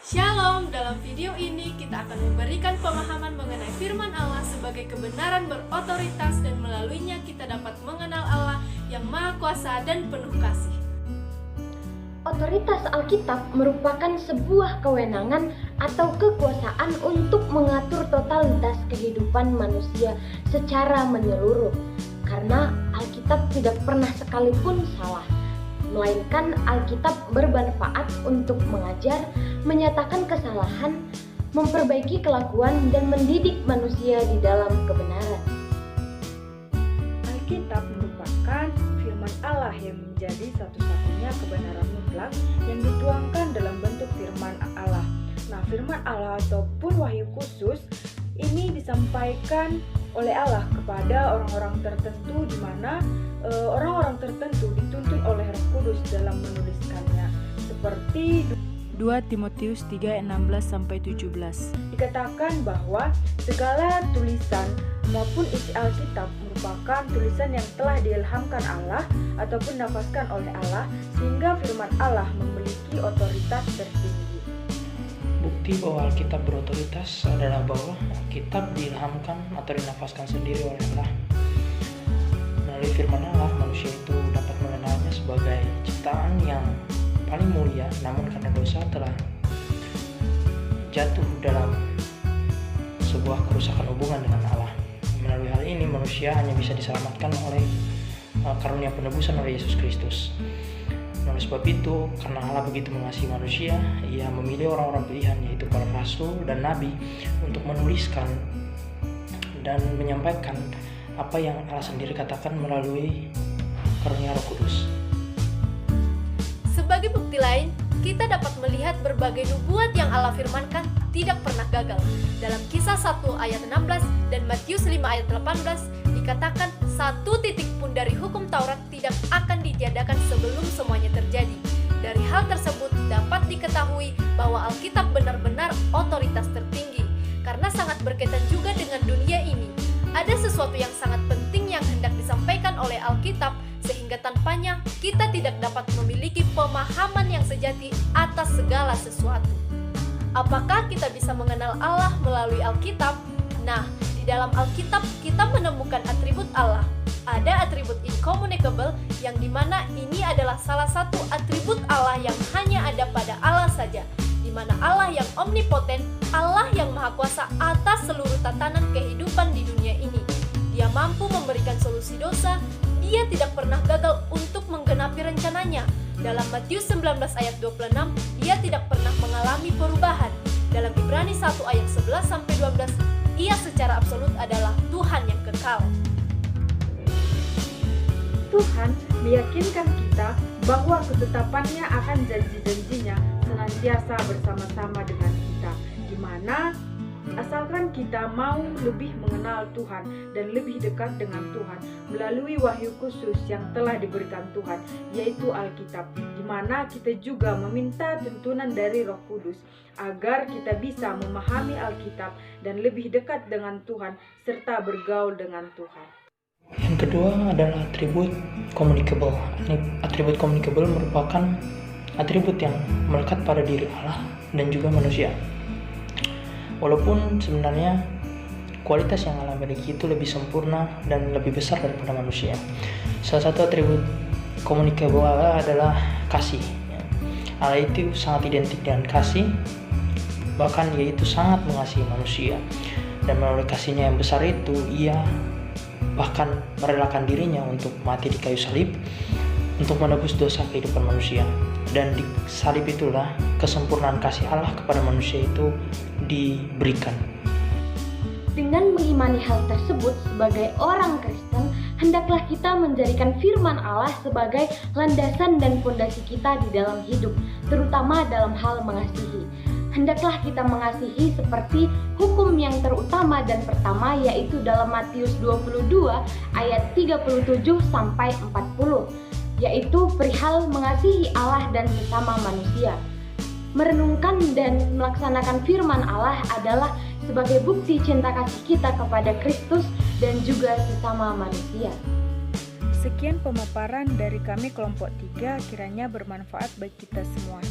Shalom, dalam video ini kita akan memberikan pemahaman mengenai firman Allah sebagai kebenaran berotoritas dan melaluinya kita dapat mengenal Allah yang Maha Kuasa dan penuh kasih. Otoritas Alkitab merupakan sebuah kewenangan atau kekuasaan untuk mengatur totalitas kehidupan manusia secara menyeluruh. Karena Alkitab tidak pernah sekalipun salah, melainkan Alkitab bermanfaat untuk mengajar, menyatakan kesalahan, memperbaiki kelakuan, dan mendidik manusia di dalam kebenaran. Alkitab merupakan firman Allah yang menjadi satu-satunya kebenaran mutlak yang dituangkan dalam bentuk firman Allah. Nah, firman Allah ataupun wahyu khusus ini disampaikan oleh Allah kepada orang-orang tertentu, di mana orang-orang tertentu dituntun oleh Roh Kudus dalam menuliskannya, seperti 2 Timotius 3:16-17. dikatakan bahwa segala tulisan maupun isi Alkitab merupakan tulisan yang telah diilhamkan Allah ataupun dinafaskan oleh Allah, sehingga firman Allah memiliki otoritas tertinggi. Bukti bahwa Alkitab berotoritas adalah bahwa Alkitab diilhamkan atau dinafaskan sendiri oleh Allah. Melalui firman Allah, manusia itu dapat mengenalnya sebagai ciptaan yang paling mulia, namun karena dosa telah jatuh dalam sebuah kerusakan hubungan dengan Allah. Melalui hal ini, manusia hanya bisa diselamatkan oleh karunia penebusan oleh Yesus Kristus. Oleh sebab itu, karena Allah begitu mengasihi manusia, Ia memilih orang-orang pilihan, yaitu para rasul dan nabi, untuk menuliskan dan menyampaikan apa yang Allah sendiri katakan melalui karunia Roh Kudus. Sebagai bukti lain, kita dapat melihat berbagai nubuat yang Allah firmankan tidak pernah gagal. Dalam Kisah 1 ayat 16 dan Matius 5 ayat 18 dikatakan satu titik pun dari hukum Taurat tidak akan ditiadakan sebelum semuanya terjadi. Dari hal tersebut dapat diketahui bahwa Alkitab benar-benar otoritas tertinggi, karena sangat berkaitan juga dengan dunia ini. Ada sesuatu yang sangat penting yang hendak disampaikan oleh Alkitab, sehingga tanpanya kita tidak dapat memiliki pemahaman yang sejati atas segala sesuatu. Apakah kita bisa mengenal Allah melalui Alkitab? Nah, di dalam Alkitab kita menemukan atribut Allah. Ada atribut incommunicable, yang dimana ini adalah salah satu atribut Allah yang hanya ada pada Allah saja, di mana Allah yang omnipoten, Allah yang maha kuasa atas seluruh tatanan kehidupan di dunia ini. Dia mampu memberikan solusi dosa. Dia tidak pernah gagal untuk menggenapi rencananya. Dalam Matius 19 ayat 26, Dia tidak pernah mengalami perubahan. Dalam Ibrani 1 ayat 11-12, Ia secara absolut adalah Tuhan yang kekal. Tuhan meyakinkan kita bahwa ketetapannya akan janji-janjinya senantiasa bersama-sama dengan kita, di mana asalkan kita mau lebih mengenal Tuhan dan lebih dekat dengan Tuhan melalui wahyu khusus yang telah diberikan Tuhan, yaitu Alkitab, di mana kita juga meminta tuntunan dari Roh Kudus agar kita bisa memahami Alkitab dan lebih dekat dengan Tuhan serta bergaul dengan Tuhan. Yang kedua adalah atribut communicable. Atribut communicable merupakan atribut yang melekat pada diri Allah dan juga manusia. Walaupun sebenarnya kualitas yang Allah miliki itu lebih sempurna dan lebih besar daripada manusia. Salah satu atribut communicable Allah adalah kasih. Allah itu sangat identik dengan kasih, bahkan Ia itu sangat mengasihi manusia. Dan melalui kasihnya yang besar itu, Ia bahkan merelakan dirinya untuk mati di kayu salib untuk menebus dosa kehidupan manusia. Dan di salib itulah kesempurnaan kasih Allah kepada manusia itu diberikan. Dengan mengimani hal tersebut sebagai orang Kristen, hendaklah kita menjadikan firman Allah sebagai landasan dan fondasi kita di dalam hidup, terutama dalam hal mengasihi. Hendaklah kita mengasihi seperti hukum yang terutama dan pertama, yaitu dalam Matius 22 ayat 37-40, yaitu perihal mengasihi Allah dan sesama manusia. Merenungkan dan melaksanakan firman Allah adalah sebagai bukti cinta kasih kita kepada Kristus dan juga sesama manusia. Sekian pemaparan dari kami kelompok 3, kiranya bermanfaat bagi kita semua.